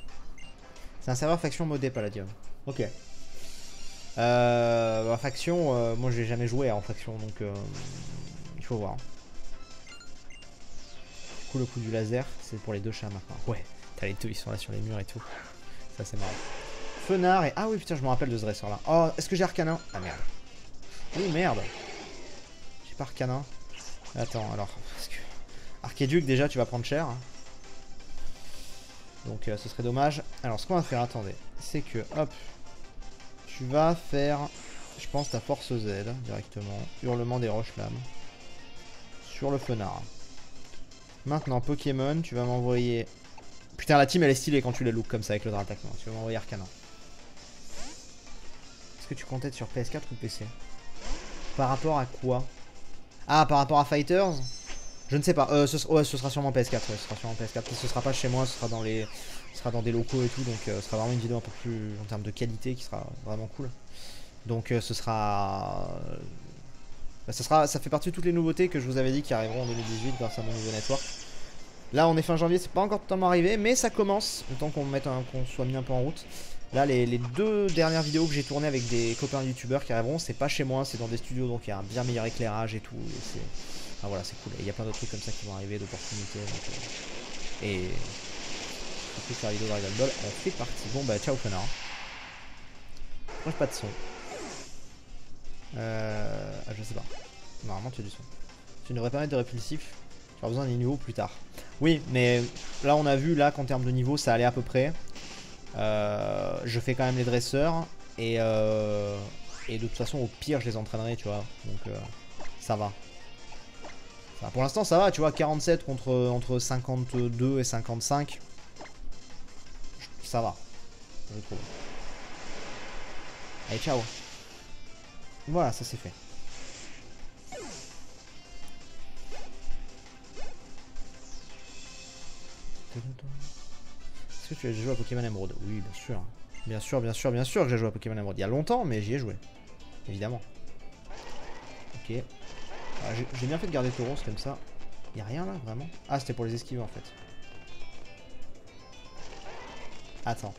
C'est un serveur faction modé Palladium. Ok. Faction, moi j'ai jamais joué en faction donc il faut voir. Du coup le coup du laser c'est pour les deux chats maintenant. Ouais, t'as les deux ils sont là sur les murs et tout. Ça c'est marrant. Fenard et... Ah oui putain je me rappelle de ce dresseur là. Oh est-ce que j'ai Arcanin? Ah merde. Oui merde. J'ai pas Arcanin. Attends alors. Parce que... Archéduc déjà tu vas prendre cher. Donc ce serait dommage. Alors ce qu'on va faire, attendez, c'est que hop, tu vas faire, je pense, ta force Z directement. Hurlement des roches lames. Sur le fenard. Maintenant Pokémon, tu vas m'envoyer... Putain, la team elle est stylée quand tu les look comme ça avec le Dratak. Tu vas m'envoyer Arcanin. Est-ce que tu comptes être sur PS4 ou PC? Par rapport à quoi? Ah, par rapport à Fighters? Je ne sais pas. Ouais, ce sera sûrement PS4. Ouais, ce sera sûrement PS4. Ce sera pas chez moi, ce sera dans les... Ce sera dans des locaux et tout. Donc ce sera vraiment une vidéo un peu plus en termes de qualité qui sera vraiment cool. Donc ce sera... Bah, ça fait partie de toutes les nouveautés que je vous avais dit qui arriveront en 2018 grâce à mon nouveau network. Là on est fin janvier, c'est pas encore totalement arrivé, mais ça commence. Le temps qu'on soit mis un peu en route. Là les 2 dernières vidéos que j'ai tournées avec des copains youtubeurs qui arriveront, c'est pas chez moi, c'est dans des studios, donc il y a un bien meilleur éclairage et tout. Enfin voilà, c'est cool. Et il y a plein d'autres trucs comme ça qui vont arriver, d'opportunités. Et surtout faire la vidéo Dragon Ball, on fait partie. Bon bah ciao connard. Moi j'ai pas de son. Je sais pas. Normalement tu as du son. Tu ne devrais pas mettre de répulsif. Tu auras besoin des niveaux plus tard. Oui, mais là on a vu là qu'en termes de niveau ça allait à peu près. Je fais quand même les dresseurs. Et de toute façon au pire je les entraînerai, tu vois. Donc ça va. Pour l'instant ça va, tu vois, 47 entre 52 et 55. Ça va, je trouve. Allez, ciao. Voilà, ça c'est fait. Est-ce que tu as joué à Pokémon Emerald? Oui, bien sûr. Bien sûr, bien sûr, bien sûr que j'ai joué à Pokémon Emerald. Il y a longtemps, mais j'y ai joué. Évidemment. Ok. J'ai bien fait de garder Tauros comme ça. Y'a rien là, vraiment? Ah, c'était pour les esquiver en fait. Attends.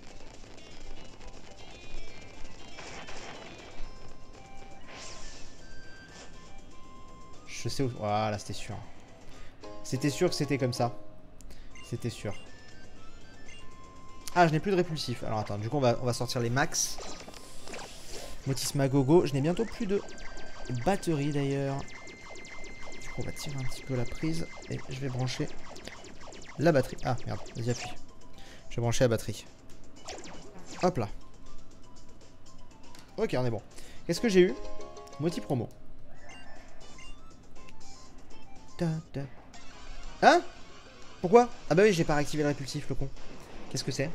Je sais où... Voilà, c'était sûr. C'était sûr que c'était comme ça. C'était sûr. Ah, je n'ai plus de répulsif. Alors attends, du coup on va sortir les max. Motis Magogo. Je n'ai bientôt plus de batterie d'ailleurs. Du coup on va tirer un petit peu la prise. Et je vais brancher la batterie. Ah merde, vas-y appuie. Je vais brancher la batterie. Hop là. Ok, on est bon. Qu'est-ce que j'ai eu? Moti promo. Hein? Pourquoi? Ah bah oui, j'ai pas réactivé le répulsif, le con. Qu'est-ce que c'est?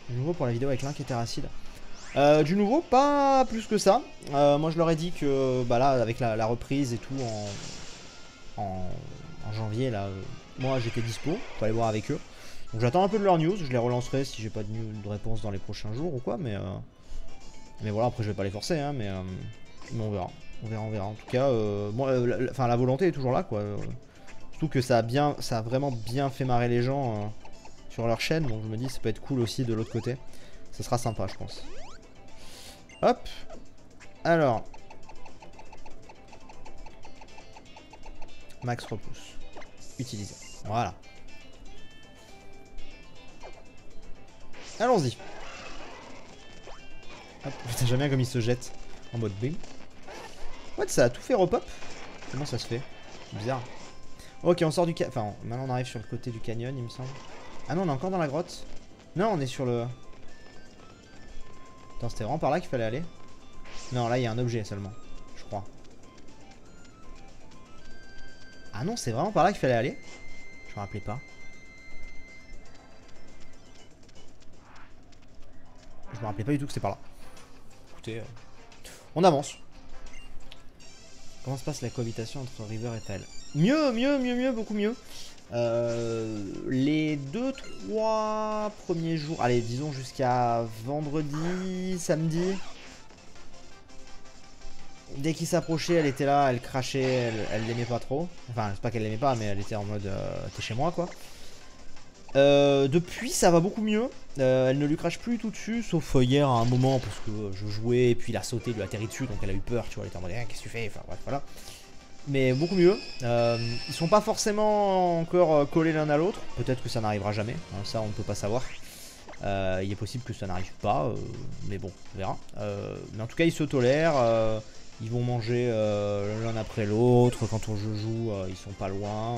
Du nouveau pour la vidéo avec Link et Terracide. Du nouveau, pas plus que ça. Moi je leur ai dit que bah là, avec la reprise et tout en janvier, là, moi j'étais dispo. Faut aller voir avec eux. Donc j'attends un peu de leur news. Je les relancerai si j'ai pas de réponse dans les prochains jours ou quoi. Mais voilà, après je vais pas les forcer, hein, mais on verra. On verra. En tout cas, bon, la volonté est toujours là, quoi. Surtout que ça a vraiment bien fait marrer les gens sur leur chaîne. Donc je me dis, ça peut être cool aussi de l'autre côté. Ça sera sympa, je pense. Hop. Alors. Max repousse. Utiliser. Voilà. Allons-y. Putain, j'aime bien comme il se jette en mode bing. What, ça a tout fait repop? Comment ça se fait? C'est bizarre. Ok, on sort du enfin, maintenant on arrive sur le côté du canyon, il me semble. Ah non, on est encore dans la grotte. Non, on est sur le... Attends, c'était vraiment par là qu'il fallait aller? Non, là il y a un objet seulement, je crois. Ah non, c'est vraiment par là qu'il fallait aller? Je me rappelais pas. Je me rappelais pas du tout que c'était par là. Écoutez, on avance. Comment se passe la cohabitation entre River et Tal? Mieux, beaucoup mieux. Les 2-3 premiers jours, allez, disons jusqu'à vendredi, samedi. Dès qu'il s'approchait, elle était là, elle crachait, elle l'aimait pas trop. Enfin, c'est pas qu'elle l'aimait pas, mais elle était en mode t'es chez moi, quoi. Depuis ça va beaucoup mieux. Elle ne lui crache plus tout dessus, sauf hier à un moment parce que je jouais et puis il a sauté, il lui a atterri dessus, donc elle a eu peur, tu vois, elle était en mode qu'est-ce que tu fais, enfin bref, voilà. Mais beaucoup mieux. Ils sont pas forcément encore collés l'un à l'autre, peut-être que ça n'arrivera jamais, hein, ça on ne peut pas savoir. Il est possible que ça n'arrive pas, mais bon, on verra. Mais en tout cas ils se tolèrent, Ils vont manger l'un après l'autre. Quand on joue, ils sont pas loin.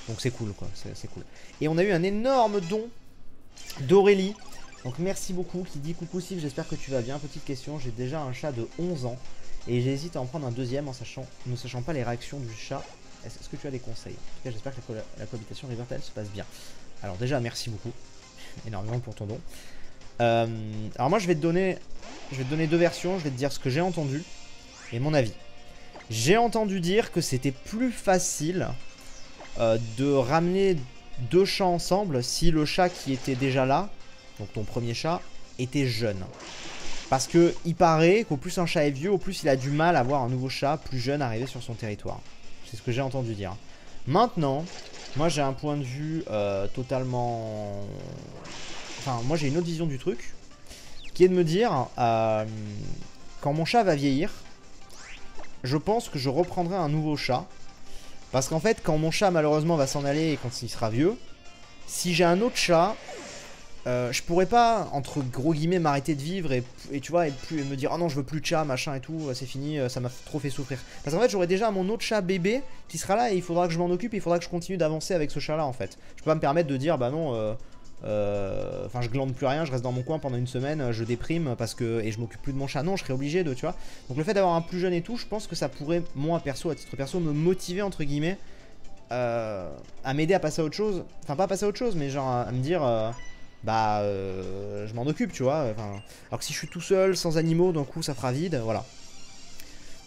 Donc c'est cool, quoi. C'est cool. Et on a eu un énorme don d'Aurélie. Donc merci beaucoup. Qui dit coucou Sif, j'espère que tu vas bien. Petite question, j'ai déjà un chat de 11 ans. Et j'hésite à en prendre un deuxième ne sachant pas les réactions du chat. Est-ce que tu as des conseils? En tout cas, j'espère que la cohabitation Rivertel se passe bien. Alors déjà, merci beaucoup. Énormément pour ton don. Alors moi, je vais te donner deux versions. Je vais te dire ce que j'ai entendu et mon avis. J'ai entendu dire que c'était plus facile de ramener deux chats ensemble si le chat qui était déjà là, donc ton premier chat, était jeune. Parce que il paraît qu'au plus un chat est vieux, au plus il a du mal à voir un nouveau chat plus jeune arriver sur son territoire. C'est ce que j'ai entendu dire. Maintenant, moi j'ai un point de vue totalement... Enfin, moi j'ai une autre vision du truc, qui est de me dire, quand mon chat va vieillir, je pense que je reprendrai un nouveau chat. Parce qu'en fait, quand mon chat malheureusement va s'en aller et quand il sera vieux, si j'ai un autre chat... je pourrais pas, entre gros guillemets, m'arrêter de vivre et tu vois, et me dire, oh non, je veux plus de chat, machin et tout, c'est fini, ça m'a trop fait souffrir. Parce qu'en fait, j'aurai déjà mon autre chat bébé qui sera là et il faudra que je m'en occupe et il faudra que je continue d'avancer avec ce chat-là, en fait. Je peux pas me permettre de dire, bah non, enfin, je glande plus rien, je reste dans mon coin pendant une semaine, je déprime parce que, et je m'occupe plus de mon chat. Non, je serais obligé de, tu vois. Donc le fait d'avoir un plus jeune et tout, je pense que ça pourrait, moi, perso, à titre perso, me motiver, entre guillemets, à m'aider à passer à autre chose. Enfin, pas à passer à autre chose, mais genre à me dire... je m'en occupe, tu vois. Enfin, alors que si je suis tout seul, sans animaux, d'un coup ça fera vide, voilà.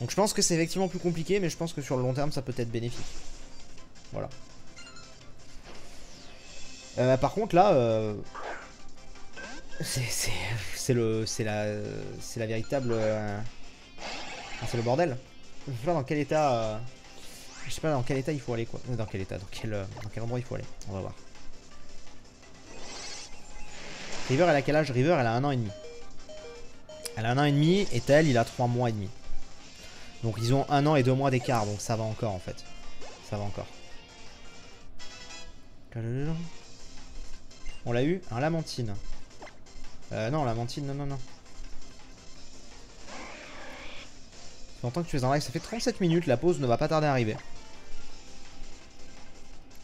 Donc je pense que c'est effectivement plus compliqué, mais je pense que sur le long terme ça peut être bénéfique. Voilà. Par contre là, c'est la véritable... c'est le bordel. Je sais pas dans quel état... je sais pas dans quel état il faut aller, quoi. Dans quel état, dans quel endroit il faut aller. On va voir. River, elle a quel âge? River, elle a 1 an et demi. Elle a 1 an et demi et Tael, il a 3 mois et demi. Donc ils ont 1 an et 2 mois d'écart, donc ça va encore en fait. Ça va encore. On l'a eu? Un Lamantine. Non, Lamantine, non. Ça fait longtemps que tu es en live, ça fait 37 minutes, la pause ne va pas tarder à arriver.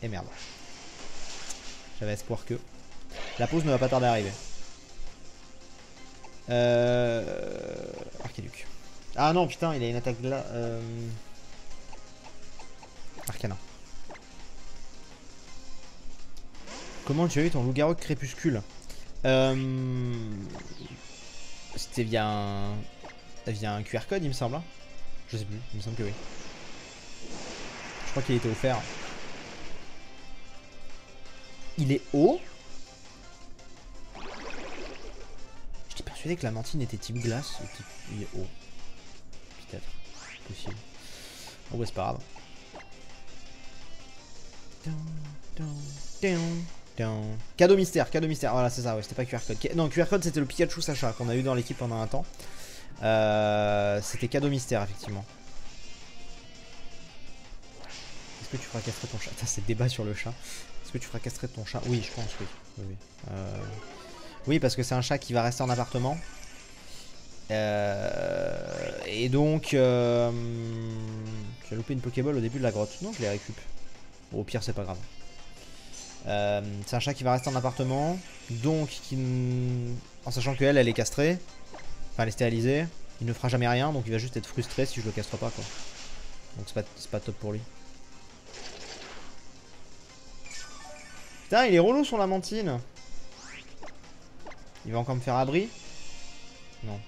Et merde. J'avais espoir que... La pause ne va pas tarder à arriver. Archiduc. Ah non, putain, il a une attaque là. Arcana. Comment tu as eu ton loup-garou de crépuscule? C'était via un QR code, il me semble. Hein, je sais plus, il me semble que oui. Je crois qu'il était offert. Il est haut. J'étais persuadé que la mantine était type glace ou type... Il est haut. Peut-être. Possible. Bon, ouais, c'est pas grave. Cadeau mystère, voilà c'est ça, ouais, c'était pas QR code. Non, QR code c'était le Pikachu Sacha qu'on a eu dans l'équipe pendant un temps. C'était cadeau mystère effectivement. Est-ce que tu feras castrer ton chat? C'est le débat sur le chat. Est-ce que tu feras castrer ton chat? Oui, je pense, oui. Oui, parce que c'est un chat qui va rester en appartement. Et donc j'ai loupé une Pokéball au début de la grotte. Non, je les récup. Bon, au pire c'est pas grave. C'est un chat qui va rester en appartement. Donc en sachant qu'elle est castrée, enfin elle est stérilisée, il ne fera jamais rien. Donc il va juste être frustré si je le castre pas, quoi. Donc c'est pas top pour lui. Putain, il est relou son Lamantine. Il va encore me faire abri? Non.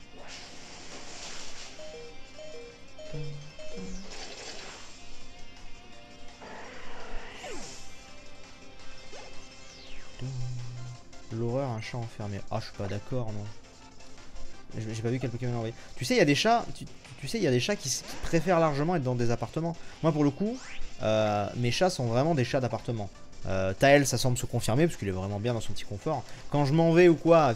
L'horreur, un chat enfermé. Ah, je suis pas d'accord, non. J'ai pas vu quel Pokémon envoyer. Tu sais, il y a des chats. Tu sais, il y a des chats qui préfèrent largement être dans des appartements. Moi, pour le coup, mes chats sont vraiment des chats d'appartement. Tael, ça semble se confirmer parce qu'il est vraiment bien dans son petit confort. Quand je m'en vais ou quoi,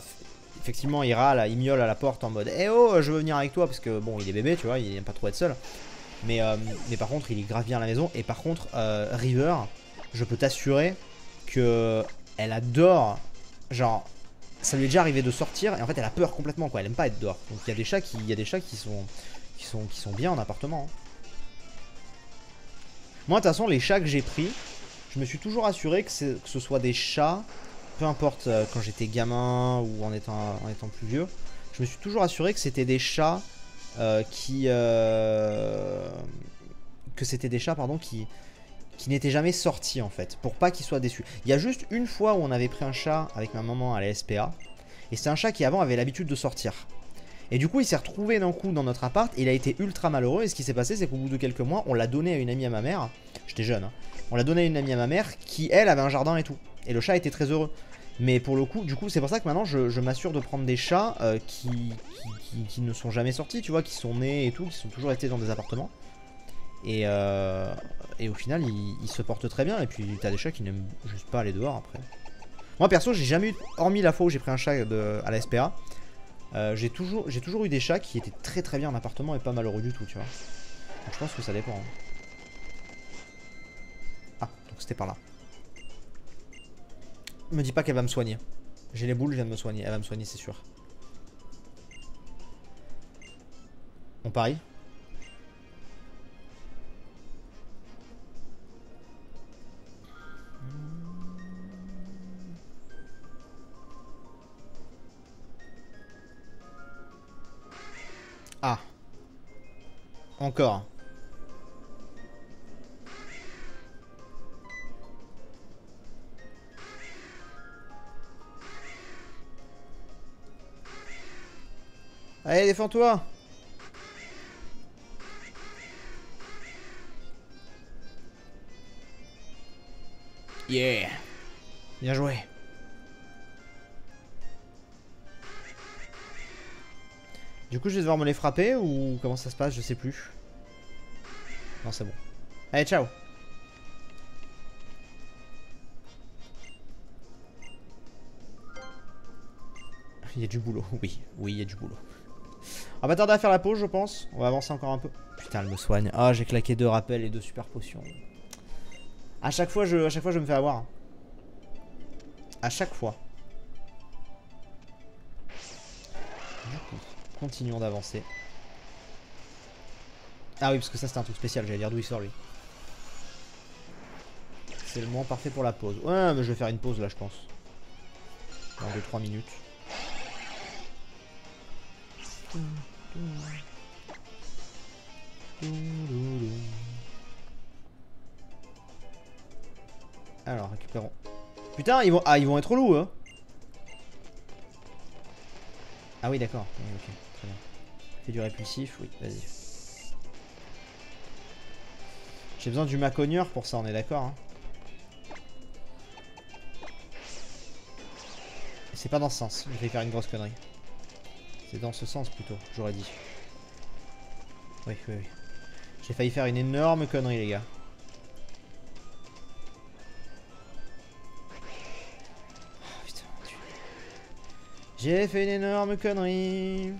effectivement, il râle, il miaule à la porte en mode eh oh, je veux venir avec toi parce que bon, il est bébé, tu vois, il aime pas trop être seul. Mais par contre, il est grave bien à la maison. Et par contre, River, je peux t'assurer que elle adore. Genre, ça lui est déjà arrivé de sortir et en fait, elle a peur complètement, quoi. Elle aime pas être dehors. Donc il y a des chats qui qui sont bien en appartement. Hein. Moi, de toute façon, les chats que j'ai pris, je me suis toujours assuré que ce soit des chats, peu importe quand j'étais gamin ou en étant plus vieux, je me suis toujours assuré que c'était des chats qui n'étaient jamais sortis en fait, pour pas qu'ils soient déçus. Il y a juste une fois où on avait pris un chat avec ma maman à la SPA, et c'est un chat qui avant avait l'habitude de sortir. Et du coup il s'est retrouvé d'un coup dans notre appart, et il a été ultra malheureux, et ce qui s'est passé c'est qu'au bout de quelques mois, on l'a donné à une amie à ma mère, j'étais jeune, hein. On l'a donné à une amie à ma mère qui elle avait un jardin et tout, et le chat était très heureux. Mais pour le coup, du coup, c'est pour ça que maintenant je m'assure de prendre des chats qui ne sont jamais sortis, tu vois, qui sont nés et tout, qui sont toujours restés dans des appartements. Et au final, ils se portent très bien. Et puis, t'as des chats qui n'aiment juste pas aller dehors après. Moi, perso, j'ai jamais eu, hormis la fois où j'ai pris un chat à la SPA, j'ai toujours eu des chats qui étaient très très bien en appartement et pas malheureux du tout, tu vois. Donc, je pense que ça dépend. Hein. Ah, donc c'était par là. Me dis pas qu'elle va me soigner. J'ai les boules, je viens de me soigner. Elle va me soigner, c'est sûr. On parie. Ah. Encore. Allez, défends-toi. Yeah. Bien joué. Du coup, je vais devoir me les frapper ou comment ça se passe, je sais plus. Non, c'est bon. Allez, ciao. Il y a du boulot, oui, il y a du boulot. On va tarder à faire la pause, je pense. On va avancer encore un peu. Putain, elle me soigne. Ah, j'ai claqué 2 rappels et 2 super potions. À chaque fois, je me fais avoir. À chaque fois. Du coup, continuons d'avancer. Ah oui, parce que ça, c'était un truc spécial. J'allais dire d'où il sort, lui. C'est le moment parfait pour la pause. Ouais, mais je vais faire une pause, là, je pense. Dans 2-3 minutes. Alors, récupérons. Putain, ils vont être loups, hein. Ah oui, d'accord. Oui, ok, très bien. Fais du répulsif, oui, vas-y. J'ai besoin du macogneur pour ça, on est d'accord, hein. C'est pas dans ce sens, j'ai failli faire une grosse connerie. C'est dans ce sens plutôt, j'aurais dit. Oui. J'ai failli faire une énorme connerie, les gars. Oh, putain, j'ai fait une énorme connerie.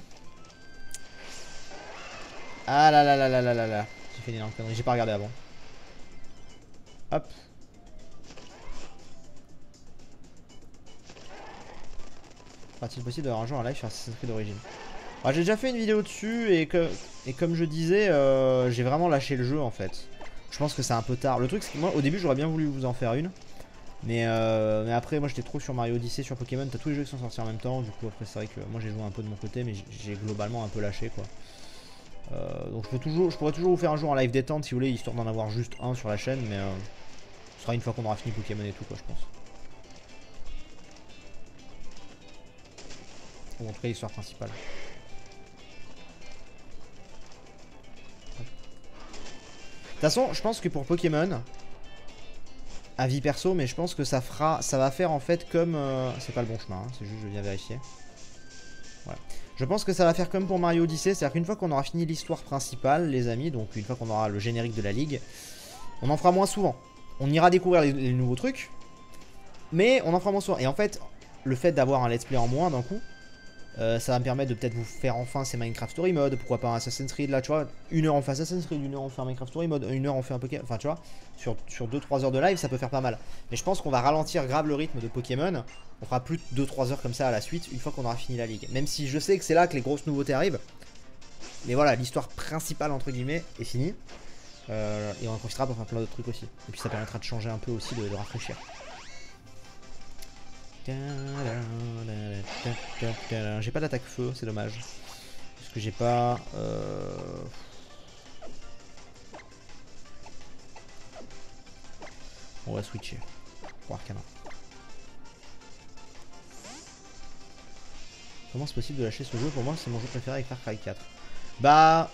Ah là là là là là là là. J'ai fait une énorme connerie, j'ai pas regardé avant. Hop. Sera-t-il possible d'avoir un jour un live sur Assassin's Creed d'origine? J'ai déjà fait une vidéo dessus et comme je disais, j'ai vraiment lâché le jeu en fait. Je pense que c'est un peu tard. Le truc c'est que moi au début j'aurais bien voulu vous en faire une. Mais après moi j'étais trop sur Mario Odyssey, sur Pokémon, t'as tous les jeux qui sont sortis en même temps. Du coup après c'est vrai que moi j'ai joué un peu de mon côté mais j'ai globalement un peu lâché quoi. Donc je pourrais toujours vous faire un jour en live détente si vous voulez, histoire d'en avoir juste un sur la chaîne. Mais ce sera une fois qu'on aura fini Pokémon et tout quoi je pense. Ou en tout cas l'histoire principale. De toute façon, je pense que pour Pokémon, avis perso, mais je pense que ça va faire en fait comme... c'est pas le bon chemin, hein, c'est juste je viens vérifier. Voilà. Je pense que ça va faire comme pour Mario Odyssey, c'est-à-dire qu'une fois qu'on aura fini l'histoire principale, les amis, donc une fois qu'on aura le générique de la ligue, on en fera moins souvent. On ira découvrir les nouveaux trucs, mais on en fera moins souvent. Et en fait, le fait d'avoir un let's play en moins d'un coup, ça va me permettre de peut-être vous faire enfin ces Minecraft Story Mode, pourquoi pas un Assassin's Creed là, tu vois, 1 heure on fait Assassin's Creed, 1 heure on fait un Minecraft Story Mode, 1 heure on fait un Pokémon, enfin tu vois, sur 2-3 heures de live ça peut faire pas mal. Mais je pense qu'on va ralentir grave le rythme de Pokémon, on fera plus de 2-3 heures comme ça à la suite, une fois qu'on aura fini la ligue. Même si je sais que c'est là que les grosses nouveautés arrivent, Mais voilà, l'histoire principale, entre guillemets, est finie. Et on en profitera pour faire plein d'autres trucs aussi. Et puis ça permettra de changer un peu aussi, de rafraîchir. J'ai pas d'attaque feu, c'est dommage. Parce que j'ai pas... On va switcher. Pour Arcana. Comment c'est possible de lâcher ce jeu? Pour moi, c'est mon jeu préféré avec Far Cry 4. Bah...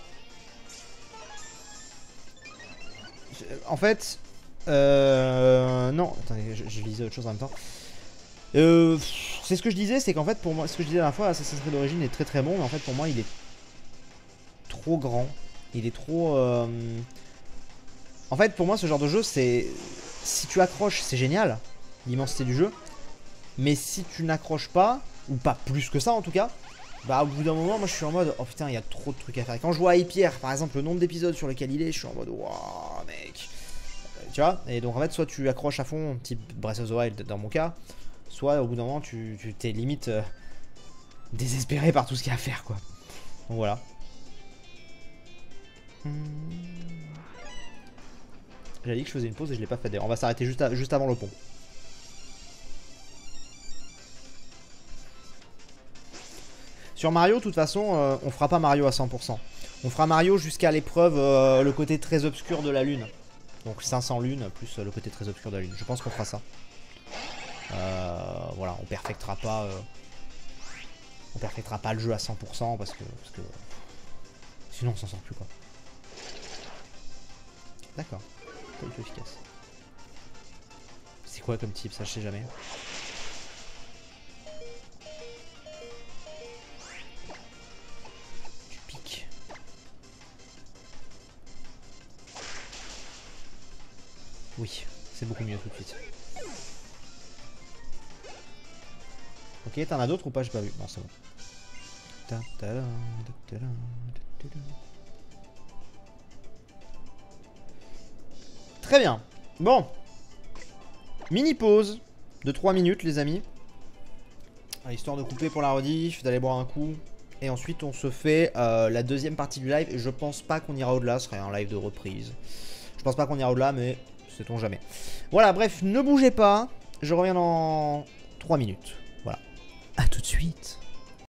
En fait... Non, attendez, je lisais autre chose en même temps. C'est ce que je disais, c'est qu'en fait, pour moi, ce que je disais la dernière fois, Assassin's Creed d'origine est très très bon, mais en fait, pour moi, il est trop grand. Il est trop... En fait, pour moi, ce genre de jeu, c'est... Si tu accroches, c'est génial, l'immensité du jeu. Mais si tu n'accroches pas, ou pas plus que ça en tout cas, bah au bout d'un moment, moi je suis en mode, oh putain, il y a trop de trucs à faire. Et quand je vois Hypierre, par exemple, le nombre d'épisodes sur lequel il est, je suis en mode, waouh, mec. Tu vois? Et donc en fait, soit tu accroches à fond, type Breath of the Wild dans mon cas, soit au bout d'un moment, tu t'es limite désespéré par tout ce qu'il y a à faire, quoi. Donc voilà. J'avais dit que je faisais une pause et je l'ai pas fait d'ailleurs. On va s'arrêter juste avant le pont. Sur Mario, de toute façon, on fera pas Mario à 100%. On fera Mario jusqu'à l'épreuve, le côté très obscur de la lune. Donc 500 lunes plus le côté très obscur de la lune. Je pense qu'on fera ça. Voilà, on perfectera pas le jeu à 100% parce que sinon on s'en sort plus, quoi. D'accord. Pas du tout efficace. C'est quoi comme type? Ça, je sais jamais. Tu piques. Oui, c'est beaucoup mieux tout de suite. Ok, t'en as d'autres ou pas? J'ai pas vu. Non, c'est bon. Très bien. Bon. Mini pause de 3 minutes, les amis. Histoire de couper pour la rediff, d'aller boire un coup. Et ensuite, on se fait la deuxième partie du live. Et je pense pas qu'on ira au-delà. Ce serait un live de reprise. Je pense pas qu'on ira au-delà, mais sait-on jamais. Voilà, bref, ne bougez pas. Je reviens dans 3 minutes. Voilà. A tout de suite.